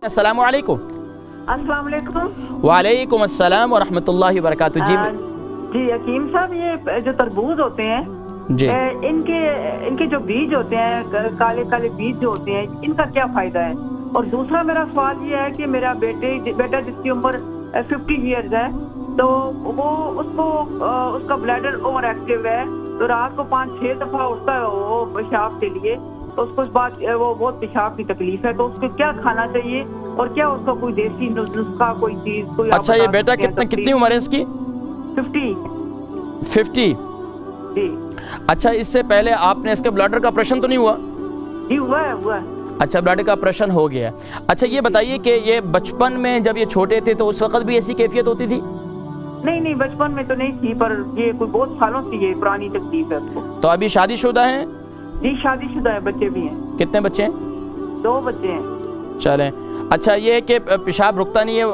अस्सलामु अलैकुम। अस्सलाम वालेकुम। वालेकुम अस्सलाम व रहमतुल्लाहि व बरकातुहू। जी हकीम साहब, ये जो तरबूज होते हैं जी, इनके जो बीज होते हैं, काले काले बीज जो होते हैं, इनका क्या फायदा है? और दूसरा मेरा सवाल ये है कि मेरा बेटा जिसकी उम्र 50 ईयर्स है, तो वो उसका ब्लैडर ओवर एक्टिव है, तो रात को 5-6 दफा उठता है वो पेशाब के लिए, तो उसको इस बात वो बहुत पेशाब की तकलीफ है, तो उसको क्या खाना चाहिए और क्या उसका कोई देसी नुस्खा कोई चीज कोई? अच्छा, ये बेटा कितनी उम्र है इसकी? 50। जी। अच्छा, इससे पहले आपने इसके ब्लडर का ऑपरेशन तो नहीं हुआ? जी हुआ है। अच्छा, ब्लड का ऑपरेशन हो गया। अच्छा, ये बताइए कि ये बचपन में जब ये छोटे थे तो उस वक्त भी ऐसी कैफियत होती थी? नहीं, बचपन में तो नहीं थी, पर ये कोई बहुत सालों से ये पुरानी तकलीफ है उसको। तो अभी शादीशुदा हैं? जी शादीशुदा है, बच्चे भी हैं। कितने बच्चे हैं? 2 बच्चे हैं। चलें। अच्छा, ये है कि पेशाब रुकता नहीं है,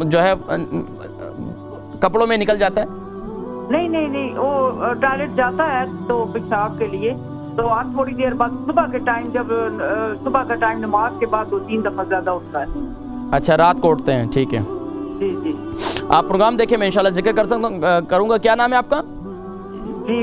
जो है कपड़ों में निकल जाता है? नहीं, वो टॉयलेट जाता है तो पेशाब के लिए, तो आज थोड़ी देर बाद सुबह के टाइम, जब सुबह का टाइम नमाज के बाद 2-3 दफा ज्यादा उठता है। अच्छा, रात को उठते हैं, ठीक है। जी। आप प्रोग्राम देखें, मैं इंशाल्लाह जिक्र करूँगा। क्या नाम है आपका? जी,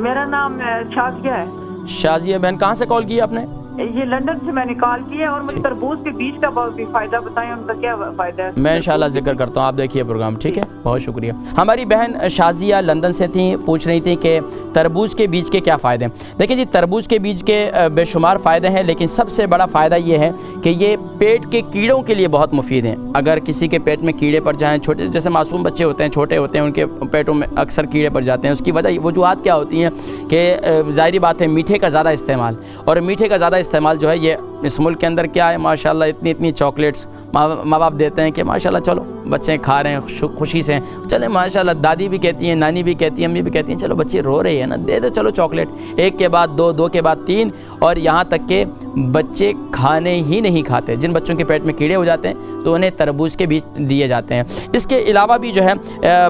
मेरा नाम शाजिया है। शाजिया बहन, कहाँ से कॉल की आपने? ये लंदन से मैंने कॉल किया, और मुझे तरबूज के बीज का बहुत भी फायदा बताएं, उनका क्या फायदा है? मैं इंशाल्लाह जिक्र करता हूँ, आप देखिए प्रोग्राम, ठीक है। बहुत शुक्रिया। हमारी बहन शाजिया लंदन से थी, पूछ रही थी कि तरबूज के बीज के क्या फ़ायदे हैं। देखिए जी, तरबूज के बीज के बेशुमार फ़ायदे हैं, लेकिन सबसे बड़ा फ़ायदा ये है कि ये पेट के कीड़ों के लिए बहुत मुफीद हैं। अगर किसी के पेट में कीड़े पड़ जाएँ, छोटे जैसे मासूम बच्चे होते हैं, छोटे होते हैं, उनके पेटों में अक्सर कीड़े पड़ जाते हैं। उसकी वजह वजूहत क्या होती हैं कि ज़ाहिरी बात है, मीठे का ज़्यादा इस्तेमाल, और मीठे का ज़्यादा इस्तेमाल जो है, ये इस मुल्क के अंदर क्या है, माशाल्लाह इतनी चॉकलेट्स माँ बाप देते हैं कि माशाल्लाह चलो बच्चे खा रहे हैं खुशी से, चले माशाल्लाह। दादी भी कहती हैं, नानी भी कहती हैं, अम्मी भी कहती हैं, चलो बच्चे रो रहे हैं ना, दे दो चलो चॉकलेट। एक के बाद दो के बाद 3, और यहाँ तक के बच्चे खाने ही नहीं खाते। जिन बच्चों के पेट में कीड़े हो जाते हैं तो उन्हें तरबूज के बीज दिए जाते हैं। इसके अलावा भी जो है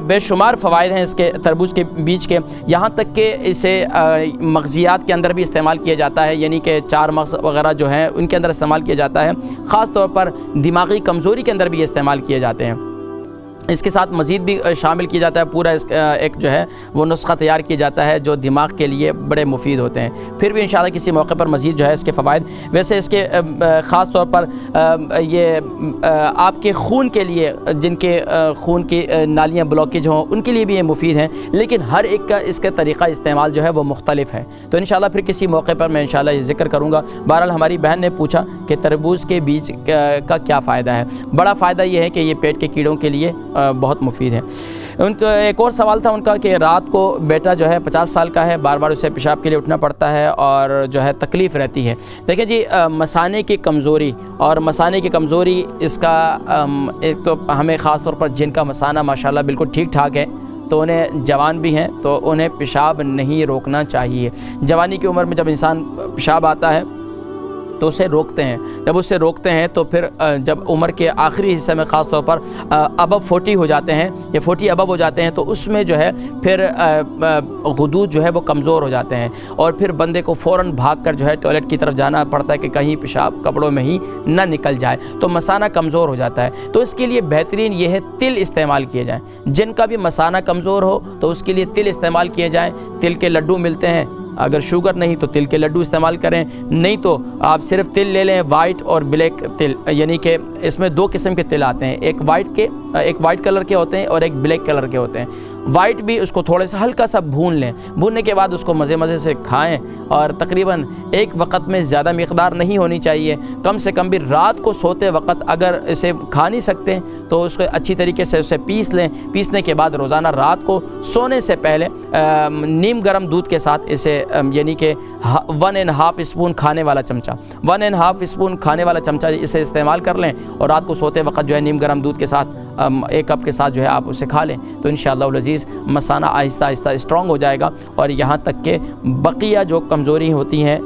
बेशुमार फ़वाइद हैं इसके तरबूज के बीज के। यहाँ तक कि इसे मग़ज़ियात के अंदर भी इस्तेमाल किया जाता है, यानी कि 4 मग़ज़ वग़ैरह जो हैं उनके अंदर इस्तेमाल किया जाता है। ख़ास तौर पर दिमागी कमज़ोरी के अंदर भी ये इस्तेमाल किए जाते हैं। इसके साथ मज़ीद भी शामिल किया जाता है, पूरा एक जो है वो नुस्खा तैयार किया जाता है जो दिमाग के लिए बड़े मुफीद होते हैं। फिर भी इंशाल्लाह किसी मौके पर मज़ीद जो है इसके फ़वाइद, वैसे इसके ख़ास तौर पर ये आपके खून के लिए, जिनके खून की नालियाँ ब्लॉकेज हों, उनके लिए भी ये मुफीद हैं, लेकिन हर एक का इसका तरीक़ा इस्तेमाल जो है वो मुख्तलिफ है। तो इंशाल्लाह फिर किसी मौके पर मैं इंशाल्लाह ये ज़िक्र करूँगा। बहरहाल हमारी बहन ने पूछा कि तरबूज़ के बीज का क्या फ़ायदा है। बड़ा फ़ायदा ये है कि ये पेट के कीड़ों के लिए बहुत मुफीद है। उनका एक और सवाल था उनका कि रात को बेटा जो है 50 साल का है, बार बार उसे पेशाब के लिए उठना पड़ता है और जो है तकलीफ़ रहती है। देखिए जी, मसाने की कमज़ोरी, और मसाने की कमज़ोरी इसका एक तो हमें ख़ास तौर पर जिनका मसाना माशाल्लाह बिल्कुल ठीक ठाक है, तो उन्हें जवान भी हैं, तो उन्हें पेशाब नहीं रोकना चाहिए। जवानी की उम्र में जब इंसान पेशाब आता है तो उसे रोकते हैं। जब उसे रोकते हैं तो फिर जब उम्र के आखिरी हिस्से में ख़ास तौर पर अबव 40 हो जाते हैं, या 40 अबव हो जाते हैं, तो उसमें जो है फिर गुदूद जो है वो कमज़ोर हो जाते हैं, और फिर बंदे को फ़ौरन भागकर जो है टॉयलेट की तरफ जाना पड़ता है कि कहीं पेशाब कपड़ों में ही ना निकल जाए, तो मसाना कमज़ोर हो जाता है। तो इसके लिए बेहतरीन ये है तिल इस्तेमाल किए जाएँ। जिनका भी मसाना कमज़ोर हो तो उसके लिए तिल इस्तेमाल किए जाएँ। तिल के लड्डू मिलते हैं, अगर शुगर नहीं तो तिल के लड्डू इस्तेमाल करें, नहीं तो आप सिर्फ तिल ले लें, वाइट और ब्लैक तिल, यानी कि इसमें 2 किस्म के तिल आते हैं, एक वाइट कलर के होते हैं और एक ब्लैक कलर के होते हैं। वाइट भी उसको थोड़े सा हल्का सा भून लें, भूनने के बाद उसको मज़े से खाएं, और तकरीबन एक वक्त में ज़्यादा मिक़दार नहीं होनी चाहिए। कम से कम भी रात को सोते वक्त अगर इसे खा नहीं सकते तो उसको अच्छी तरीके से उसे पीस लें। पीसने के बाद रोज़ाना रात को सोने से पहले नीम गर्म दूध के साथ इसे यानी कि 1.5 स्पून खाने वाला चमचा, 1.5 स्पून खाने वाला चमचा इसे इस्तेमाल कर लें, और रात को सोते वक्त जो है नीम गर्म दूध के साथ 1 कप के साथ जो है आप उसे खा लें, तो इंशाअल्लाह अज़ीज़ मसाना आहिस्ता आहिस्ता स्ट्रॉन्ग हो जाएगा। और यहाँ तक कि बकिया जो कमज़ोरी होती हैं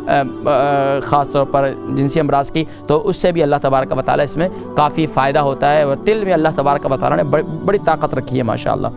ख़ास तौर पर जिनसी अमराज की, तो उससे भी अल्लाह तबारक व तआला इसमें काफ़ी फ़ायदा होता है। और तिल में अल्लाह तबारक व तआला ने बड़ी ताकत रखी है माशाअल्लाह।